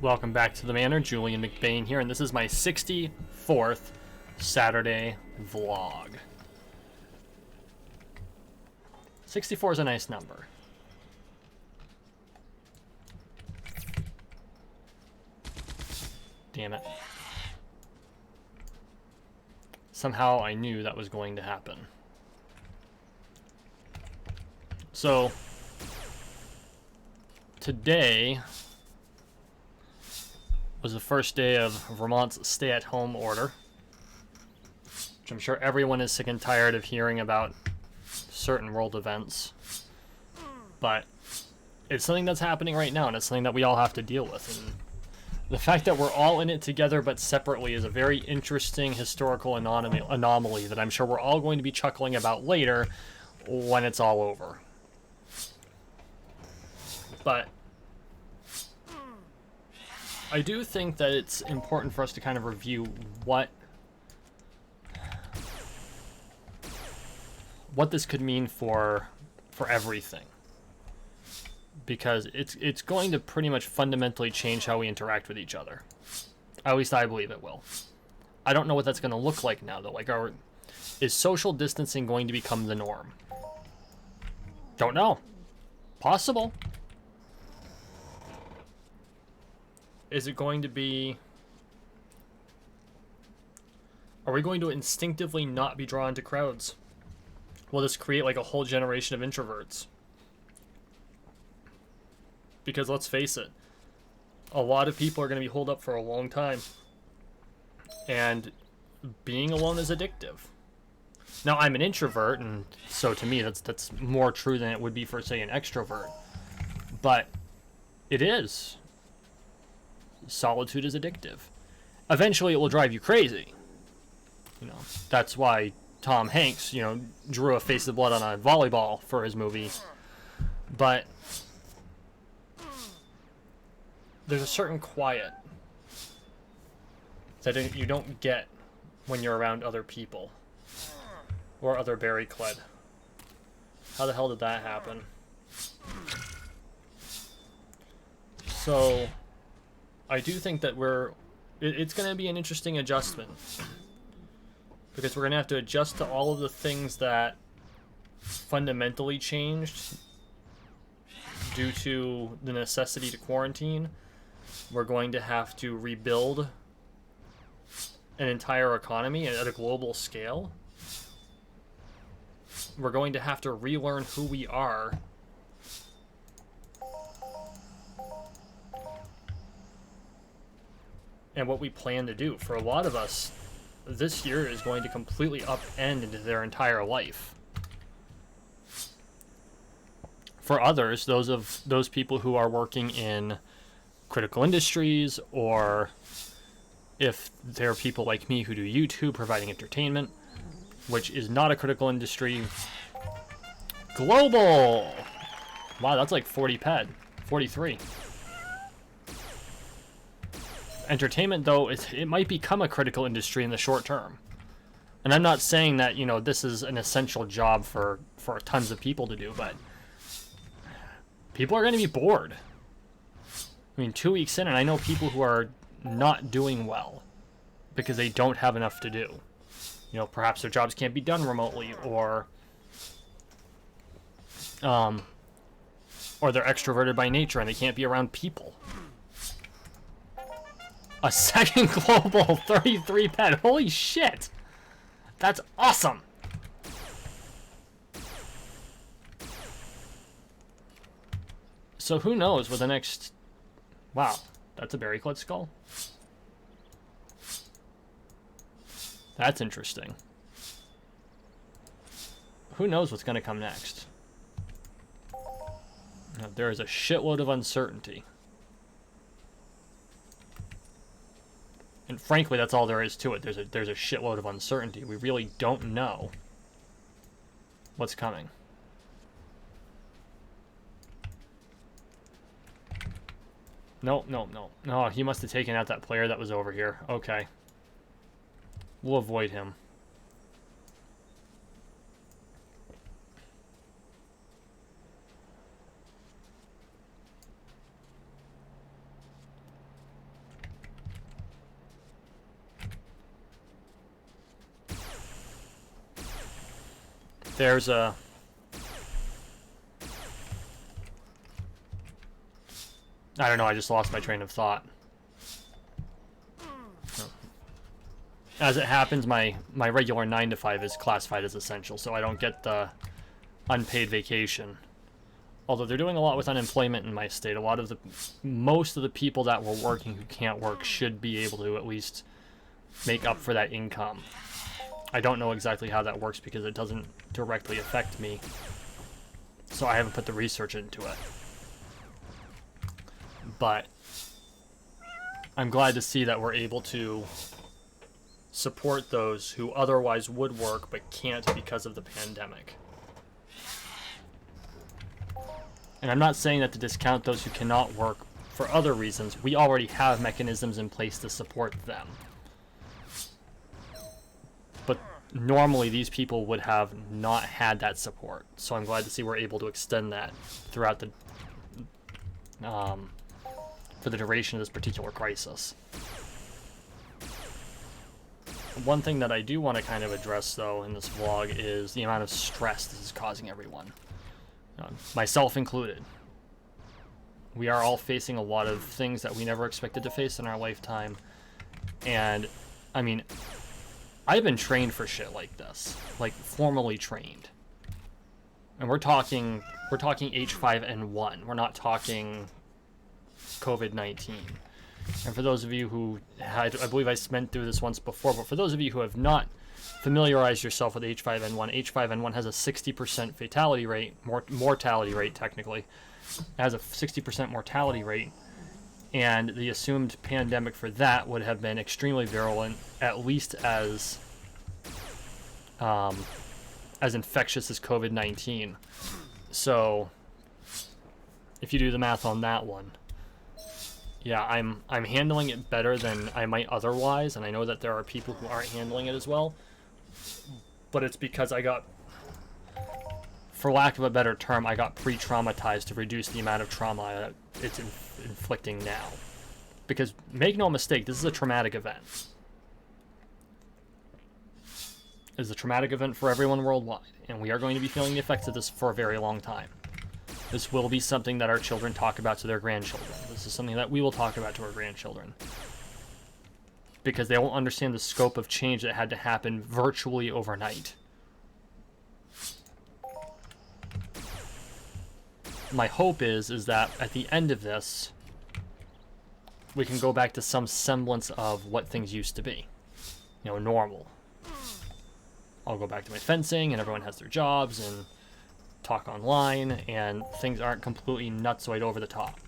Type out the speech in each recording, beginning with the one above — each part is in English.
Welcome back to the Manor. Julian McBain here, and this is my 64th Saturday vlog. 64 is a nice number. Damn it. Somehow I knew that was going to happen. So, today was the first day of Vermont's stay-at-home order, which I'm sure everyone is sick and tired of hearing about certain world events. But it's something that's happening right now, and it's something that we all have to deal with. And the fact that we're all in it together but separately is a very interesting historical anomaly that I'm sure we're all going to be chuckling about later when it's all over. But I do think that it's important for us to kind of review what this could mean for everything, because it's going to pretty much fundamentally change how we interact with each other. At least I believe it will. I don't know what that's going to look like now, though. Like, is social distancing going to become the norm? Don't know. Possible. Is it going to be... Are we going to instinctively not be drawn to crowds? Will this create like a whole generation of introverts? Because let's face it, a lot of people are going to be holed up for a long time. And being alone is addictive. Now, I'm an introvert, and so to me that's more true than it would be for, say, an extrovert. But it is. Solitude is addictive. Eventually it will drive you crazy. You know, that's why Tom Hanks, drew a face of blood on a volleyball for his movie. But there's a certain quiet that you don't get when you're around other people or other berry-clad. How the hell did that happen? So I do think that it's going to be an interesting adjustment, because we're going to have to adjust to all of the things that fundamentally changed due to the necessity to quarantine. We're going to have to rebuild an entire economy at a global scale. We're going to have to relearn who we are. And what we plan to do. For a lot of us, this year is going to completely upend into their entire life. For others, those people who are working in critical industries, or if there are people like me who do YouTube providing entertainment, which is not a critical industry. Global! Wow, that's like 40 ped. 43. Entertainment, though, it might become a critical industry in the short term. And I'm not saying that, this is an essential job for tons of people to do, but people are going to be bored. I mean, 2 weeks in, and I know people who are not doing well because they don't have enough to do. Perhaps their jobs can't be done remotely, or they're extroverted by nature and they can't be around people. A second global 33 ped. Holy shit. That's awesome. So who knows what the next... Wow. That's a berry-clad skull. That's interesting. Who knows what's going to come next? Now, there is a shitload of uncertainty. And frankly, that's all there is to it. There's a shitload of uncertainty. We really don't know what's coming. No. No, he must have taken out that player that was over here. Okay. We'll avoid him. there's a... I don't know, I just lost my train of thought. As it happens, my regular 9 to 5 is classified as essential, so I don't get the unpaid vacation. Although they're doing a lot with unemployment in my state. Most of the people that were working who can't work should be able to at least make up for that income. I don't know exactly how that works because it doesn't directly affect me, so I haven't put the research into it. But I'm glad to see that we're able to support those who otherwise would work but can't because of the pandemic. And I'm not saying that to discount those who cannot work for other reasons. We already have mechanisms in place to support them. But normally these people would have not had that support. So I'm glad to see we're able to extend that throughout the for the duration of this particular crisis. One thing that I do want to kind of address, though, in this vlog is the amount of stress this is causing everyone. Myself included. We are all facing a lot of things that we never expected to face in our lifetime. And, I mean, I've been trained for shit like this. Like, formally trained. And we're talking H5N1. We're not talking COVID-19. And for those of you who had, I believe I went through this once before, but for those of you who have not familiarized yourself with H5N1, H5N1 has a 60% fatality rate, mortality rate technically. It has a 60% mortality rate, and the assumed pandemic for that would have been extremely virulent, at least as infectious as COVID-19. So, if you do the math on that one, yeah, I'm handling it better than I might otherwise, and I know that there are people who aren't handling it as well. But it's because I got, for lack of a better term, I got pre-traumatized to reduce the amount of trauma it's inflicting now. Because, make no mistake, this is a traumatic event. It's a traumatic event for everyone worldwide, and we are going to be feeling the effects of this for a very long time. This will be something that our children talk about to their grandchildren. This is something that we will talk about to our grandchildren. Because they won't understand the scope of change that had to happen virtually overnight. My hope is that at the end of this, we can go back to some semblance of what things used to be. You know, normal. I'll go back to my fencing, and everyone has their jobs, and talk online, and things aren't completely nutsoid over the top.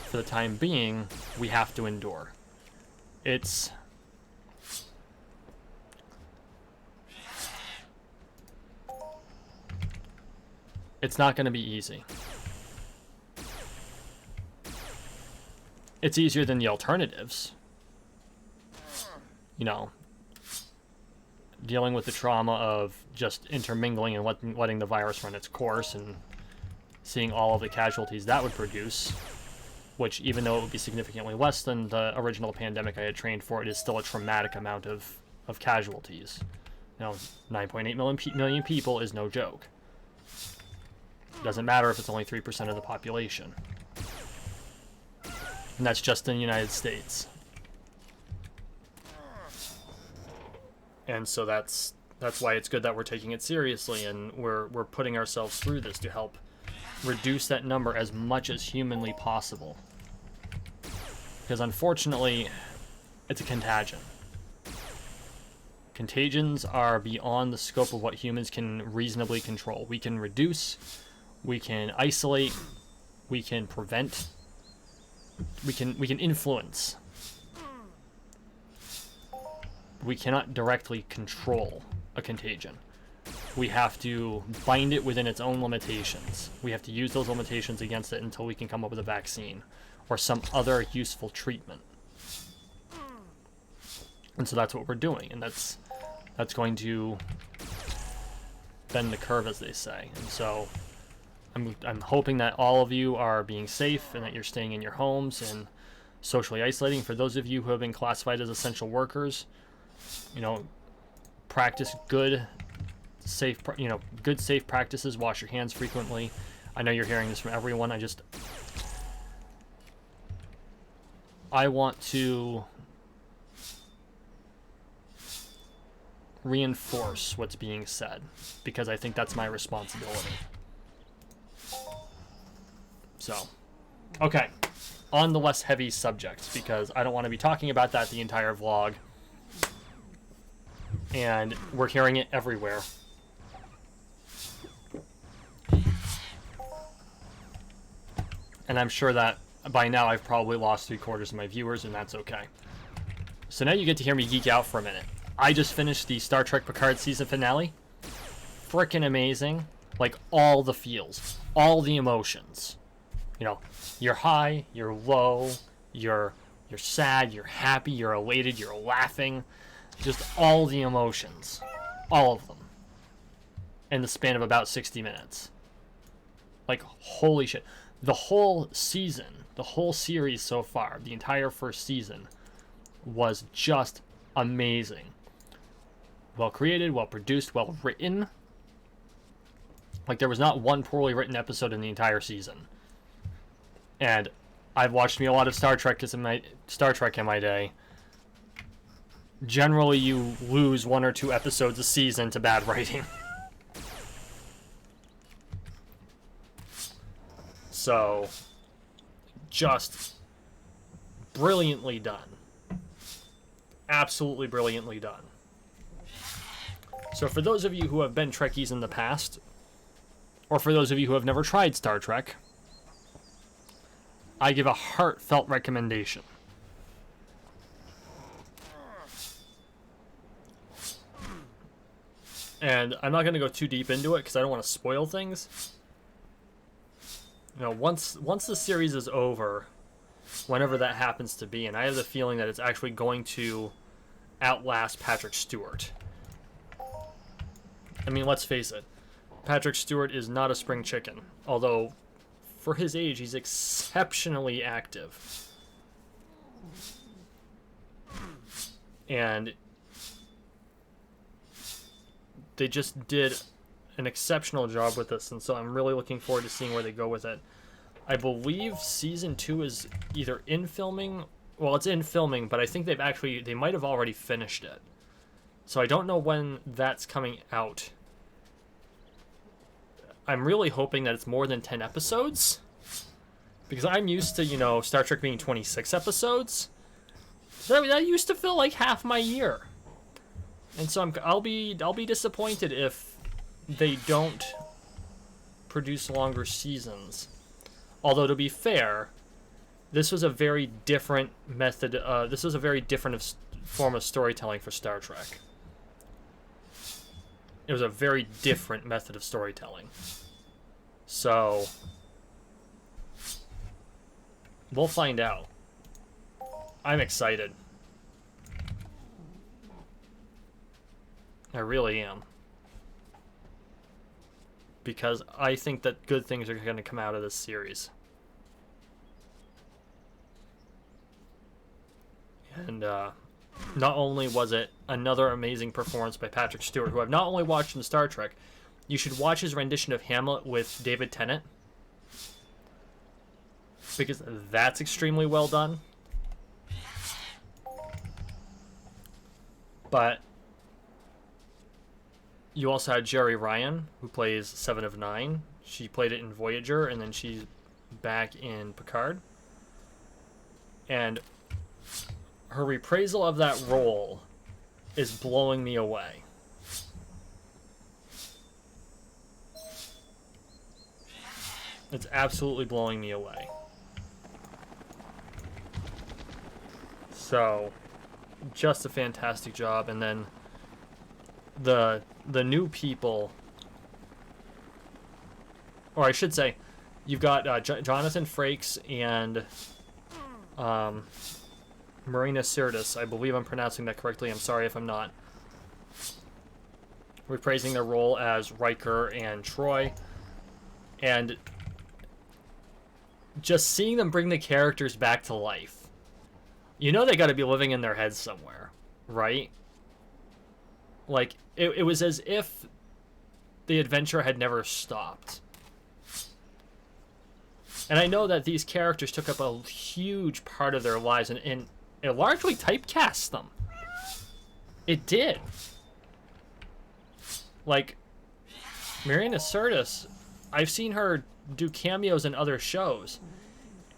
For the time being, we have to endure. It's not going to be easy. It's easier than the alternatives. You know, dealing with the trauma of just intermingling and letting the virus run its course and seeing all of the casualties that would produce, which, even though it would be significantly less than the original pandemic I had trained for, it is still a traumatic amount of casualties. You know, 9.8 million people is no joke. Doesn't matter if it's only 3% of the population. And that's just in the United States. And so that's why it's good that we're taking it seriously, and we're putting ourselves through this to help reduce that number as much as humanly possible. Because unfortunately, it's a contagion. Contagions are beyond the scope of what humans can reasonably control. We can reduce, we can isolate, we can prevent, we can influence. We cannot directly control a contagion. We have to bind it within its own limitations. We have to use those limitations against it until we can come up with a vaccine or some other useful treatment. And so that's what we're doing, and that's going to bend the curve, as they say. And so I'm hoping that all of you are being safe and that you're staying in your homes and socially isolating. For those of you who have been classified as essential workers, you know, practice good, safe practices. Wash your hands frequently. I know you're hearing this from everyone. I want to reinforce what's being said because I think that's my responsibility. So, okay, on the less heavy subjects because I don't want to be talking about that the entire vlog, and we're hearing it everywhere. And I'm sure that by now I've probably lost 3/4 of my viewers, and that's okay. So now you get to hear me geek out for a minute. I just finished the Star Trek Picard season finale. Frickin' amazing. Like, all the feels, all the emotions. You know, you're high, you're low, you're sad, you're happy, you're elated, you're laughing. Just all the emotions. All of them. In the span of about 60 minutes. Like, holy shit. The whole season, the whole series so far, the entire first season, was just amazing. Well created, well produced, well written. Like, there was not one poorly written episode in the entire season. And I've watched me a lot of Star Trek in my day. Generally, you lose 1 or 2 episodes a season to bad writing. So, just brilliantly done. Absolutely brilliantly done. So for those of you who have been Trekkies in the past, or for those of you who have never tried Star Trek, I give a heartfelt recommendation. And I'm not going to go too deep into it because I don't want to spoil things. You know, once the series is over, whenever that happens to be, and I have the feeling that it's actually going to outlast Patrick Stewart. I mean, let's face it. Patrick Stewart is not a spring chicken, although for his age, he's exceptionally active. And they just did an exceptional job with this, and so I'm really looking forward to seeing where they go with it. I believe season 2 is either in filming. Well, it's in filming, but I think they might have already finished it. So I don't know when that's coming out. I'm really hoping that it's more than 10 episodes, because I'm used to, you know, Star Trek being 26 episodes. That used to feel like half my year. And so I'll be disappointed if they don't produce longer seasons. Although, to be fair, this was a very different method. This was a very different form of storytelling for Star Trek. It was a very different method of storytelling. So, we'll find out. I'm excited. I really am. Because I think that good things are going to come out of this series. And not only was it another amazing performance by Patrick Stewart, who I've not only watched in Star Trek, you should watch his rendition of Hamlet with David Tennant. Because that's extremely well done. But you also had Jerry Ryan, who plays Seven of Nine. She played it in Voyager, and then she's back in Picard. And her reprisal of that role is blowing me away. It's absolutely blowing me away. So, just a fantastic job. And then the new people, or I should say, you've got Jonathan Frakes and Marina Sirtis. I believe I'm pronouncing that correctly. I'm sorry if I'm not. Reprising their role as Riker and Troy. And just seeing them bring the characters back to life. You know they got to be living in their heads somewhere, right? Like, it was as if the adventure had never stopped. And I know that these characters took up a huge part of their lives, and it largely typecast them. It did. Like, Marina Sirtis, I've seen her do cameos in other shows,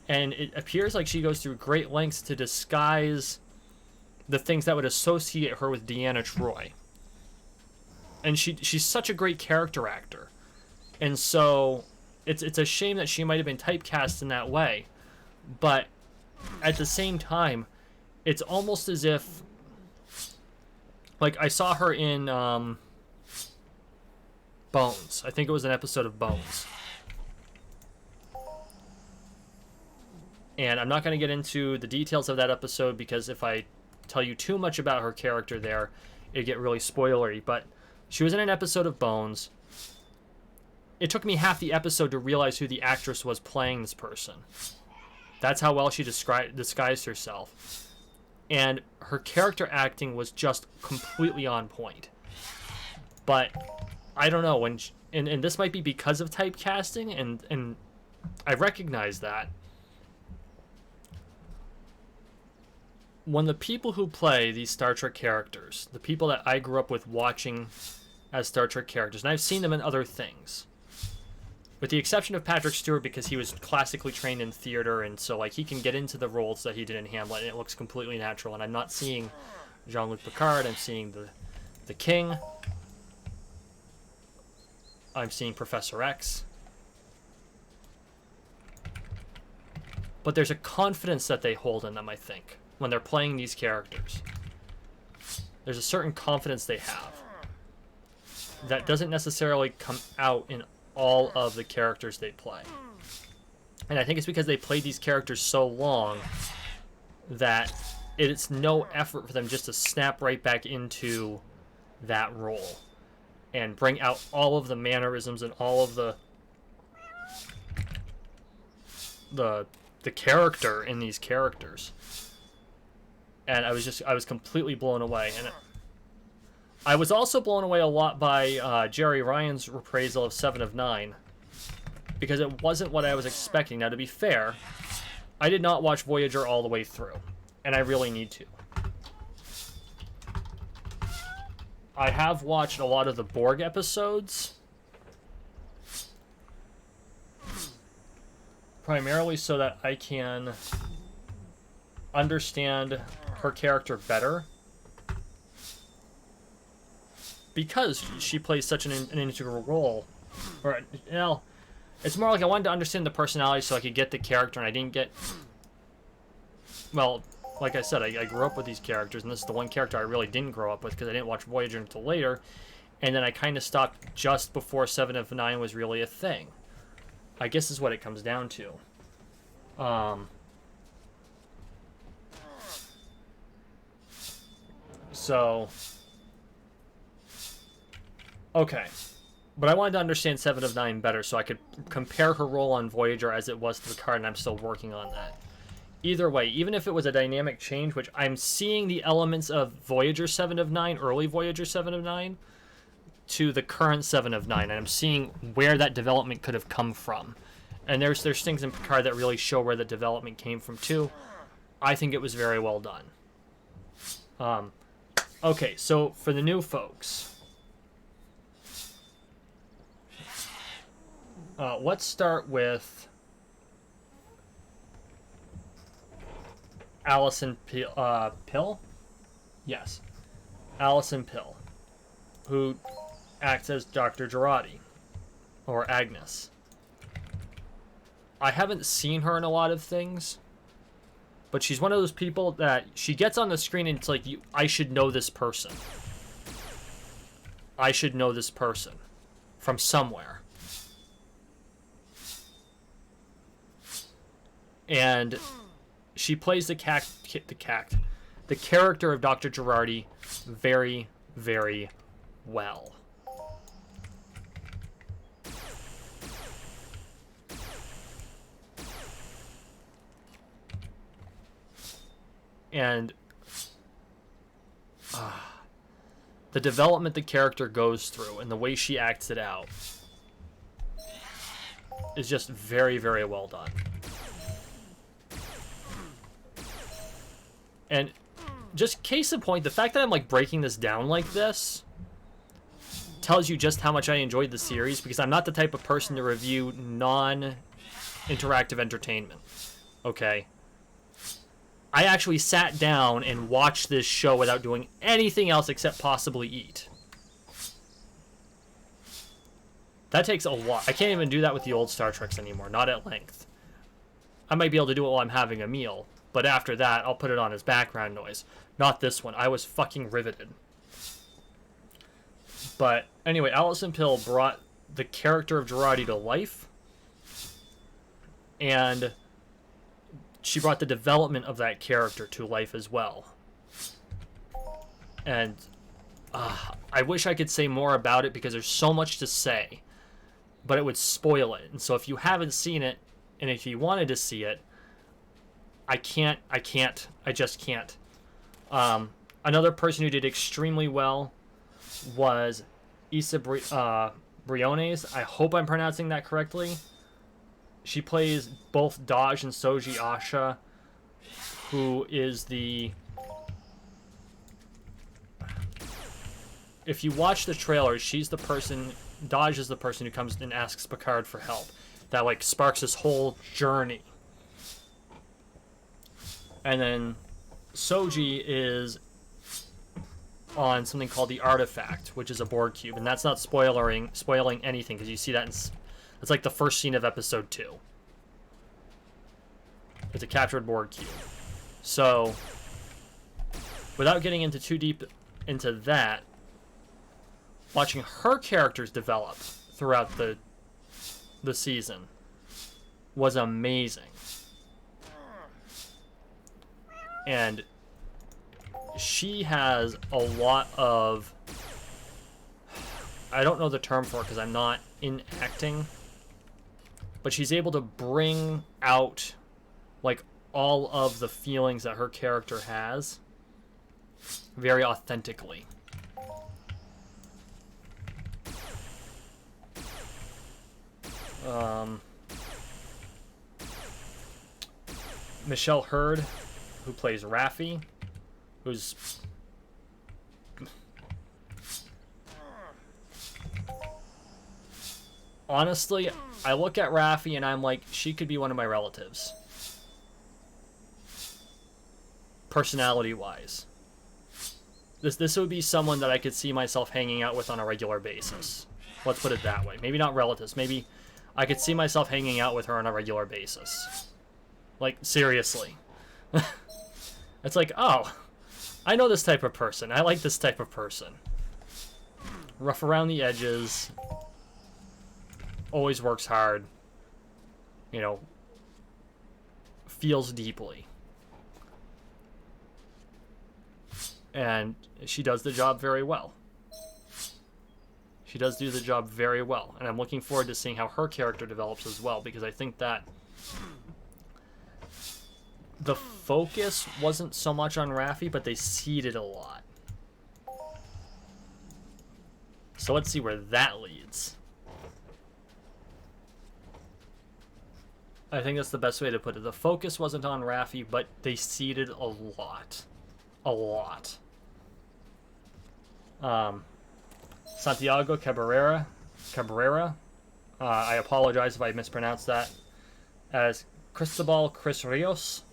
and it appears like she goes through great lengths to disguise the things that would associate her with Deanna Troi. And she's such a great character actor. And so it's a shame that she might have been typecast in that way. But at the same time, it's almost as if, like, I saw her in Bones. I think it was an episode of Bones. And I'm not going to get into the details of that episode, because if I tell you too much about her character there, it'd get really spoilery. But she was in an episode of Bones. It took me half the episode to realize who the actress was playing this person. That's how well she disguised herself. And her character acting was just completely on point. But I don't know, and this might be because of typecasting, and I recognize that. When the people who play these Star Trek characters, the people that I grew up with watching as Star Trek characters, and I've seen them in other things, with the exception of Patrick Stewart, because he was classically trained in theater, and so like he can get into the roles that he did in Hamlet, and it looks completely natural. And I'm not seeing Jean-Luc Picard, I'm seeing the King, I'm seeing Professor X. But there's a confidence that they hold in them, I think, when they're playing these characters. There's a certain confidence they have that doesn't necessarily come out in all of the characters they play. And I think it's because they played these characters so long that it's no effort for them just to snap right back into that role and bring out all of the mannerisms and all of the character in these characters. And I was completely blown away. And I was also blown away a lot by Jerry Ryan's reprisal of 7 of 9, because it wasn't what I was expecting. Now, to be fair, I did not watch Voyager all the way through, and I really need to. I have watched a lot of the Borg episodes, primarily so that I can understand her character better, because she plays such an integral role. Or, you know, it's more like I wanted to understand the personality so I could get the character, and I didn't get... Well, like I said, I grew up with these characters, and this is the one character I really didn't grow up with, because I didn't watch Voyager until later, and then I kind of stopped just before 7 of 9 was really a thing. I guess is what it comes down to. So... Okay, but I wanted to understand 7 of 9 better so I could compare her role on Voyager as it was to Picard, and I'm still working on that. Either way, even if it was a dynamic change, which I'm seeing the elements of Voyager 7 of 9, early Voyager 7 of 9, to the current 7 of 9, and I'm seeing where that development could have come from. And there's things in Picard that really show where the development came from too. I think it was very well done. Okay, so for the new folks... let's start with Alison Pill? Yes. Alison Pill, who acts as Dr. Jurati, or Agnes. I haven't seen her in a lot of things, but she's one of those people that she gets on the screen and it's like, I should know this person. I should know this person from somewhere. And she plays the character of Dr. Jurati very, very well. And the development the character goes through and the way she acts it out is just very, very well done. And just case in point, the fact that I'm like breaking this down like this tells you just how much I enjoyed the series, because I'm not the type of person to review non-interactive entertainment. Okay? I actually sat down and watched this show without doing anything else except possibly eat. That takes a lot. I can't even do that with the old Star Treks anymore, not at length. I might be able to do it while I'm having a meal, but after that, I'll put it on as background noise. Not this one. I was fucking riveted. But anyway, Alison Pill brought the character of Girardi to life, and she brought the development of that character to life as well. And I wish I could say more about it because there's so much to say, but it would spoil it. And so if you haven't seen it, and if you wanted to see it, I just can't. Another person who did extremely well was Issa Briones. I hope I'm pronouncing that correctly. She plays both Daj and Soji Asha, who is the... If you watch the trailer, she's the person... Daj is the person who comes and asks Picard for help. That, like, sparks this whole journey. And then Soji is on something called the Artifact, which is a Borg cube. And that's not spoiling anything, because you see that it's like the first scene of episode 2. It's a captured Borg cube. So, without getting into too deep into that, watching her characters develop throughout the season was amazing. And she has a lot of... I don't know the term for it because I'm not in acting, but she's able to bring out like all of the feelings that her character has very authentically. Michelle Hurd, who plays Raffi, who's honestly, I look at Raffi and I'm like, she could be one of my relatives. Personality-wise. This would be someone that I could see myself hanging out with on a regular basis. Let's put it that way. Maybe not relatives. Maybe I could see myself hanging out with her on a regular basis. Like, seriously. It's like, oh, I know this type of person. I like this type of person. Rough around the edges. Always works hard. You know, feels deeply. And she does the job very well. She does do the job very well. And I'm looking forward to seeing how her character develops as well, because I think that the focus wasn't so much on Raffi, but they seeded a lot. So let's see where that leads. I think that's the best way to put it. The focus wasn't on Raffi, but they seeded a lot. A lot. Santiago Cabrera. I apologize if I mispronounced that. As Cristobal Chris Rios.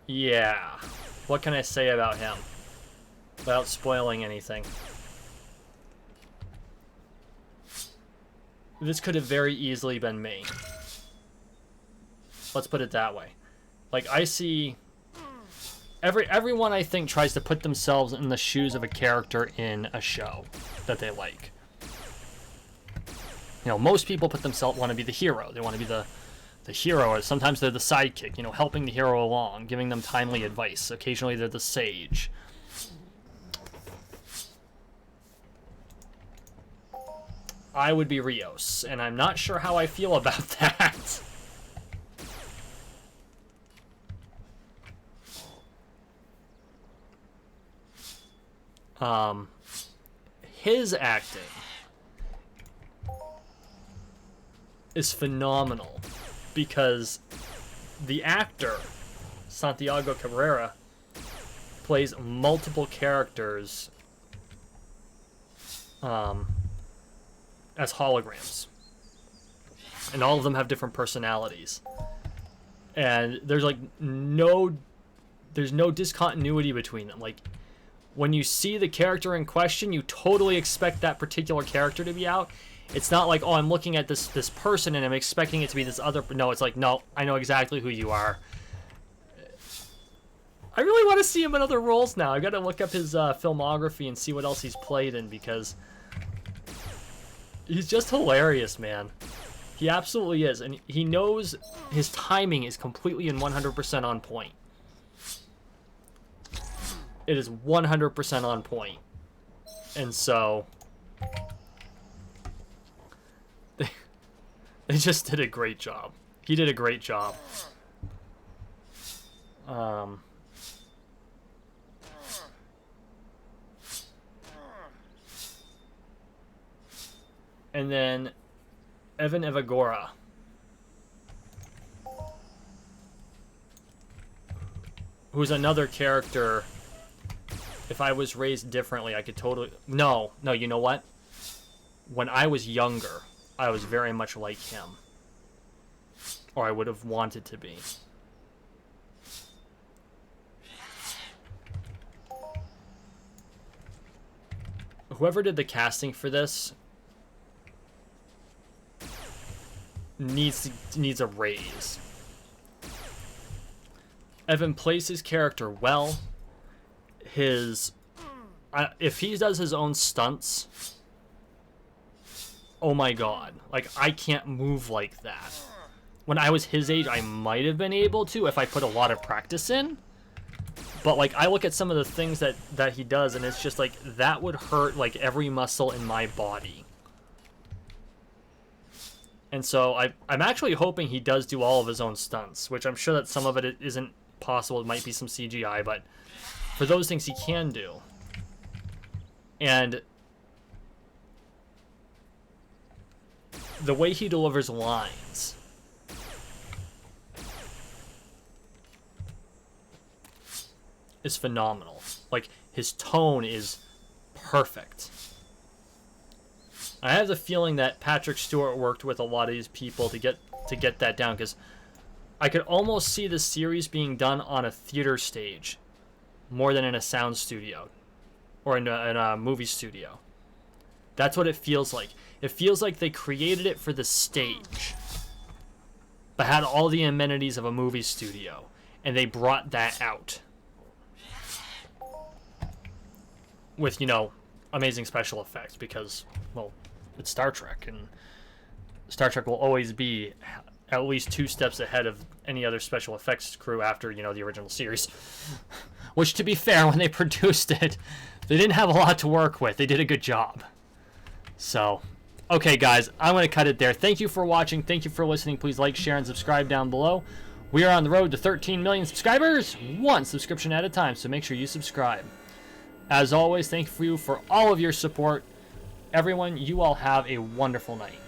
Yeah. What can I say about him without spoiling anything? This could have very easily been me. Let's put it that way. Like, I see... Everyone, I think, tries to put themselves in the shoes of a character in a show that they like. You know, most people want to be the hero. They want to be the hero, or sometimes they're the sidekick, you know, helping the hero along, giving them timely advice. Occasionally they're the sage. I would be Rios, and I'm not sure how I feel about that. His acting is phenomenal because the actor, Santiago Cabrera, plays multiple characters as holograms. And all of them have different personalities. And there's like no discontinuity between them. Like, when you see the character in question, you totally expect that particular character to be out. It's not like, oh, I'm looking at this person and I'm expecting it to be this other. No, it's like, no, I know exactly who you are. I really want to see him in other roles now. I got to look up his filmography and see what else he's played in, because he's just hilarious, man. He absolutely is, and he knows his timing is completely and 100% on point. It is 100% on point. And so they just did a great job. He did a great job. And then Evan Evagora, who's another character. If I was raised differently, I could totally... No, you know what? When I was younger, I was very much like him. Or I would have wanted to be. Whoever did the casting for this needs a raise. Evan plays his character well. If he does his own stunts, oh my god, like, I can't move like that. When I was his age, I might have been able to if I put a lot of practice in, but like, I look at some of the things that he does and it's just like, that would hurt like every muscle in my body. And so I'm actually hoping he does do all of his own stunts, which I'm sure that some of it isn't possible. It might be some CGI, but for those things he can do. And the way he delivers lines is phenomenal. Like, his tone is perfect. I have the feeling that Patrick Stewart worked with a lot of these people to get that down, because I could almost see the series being done on a theater stage more than in a sound studio or in a movie studio. That's what it feels like. It feels like they created it for the stage, but had all the amenities of a movie studio, and they brought that out with, amazing special effects, because, well, it's Star Trek, and Star Trek will always be at least 2 steps ahead of any other special effects crew after, the original series. Which, to be fair, when they produced it, they didn't have a lot to work with. They did a good job. So, okay, guys, I'm going to cut it there. Thank you for watching. Thank you for listening. Please like, share, and subscribe down below. We are on the road to 13 million subscribers, one subscription at a time, so make sure you subscribe. As always, thank you for all of your support. Everyone, you all have a wonderful night.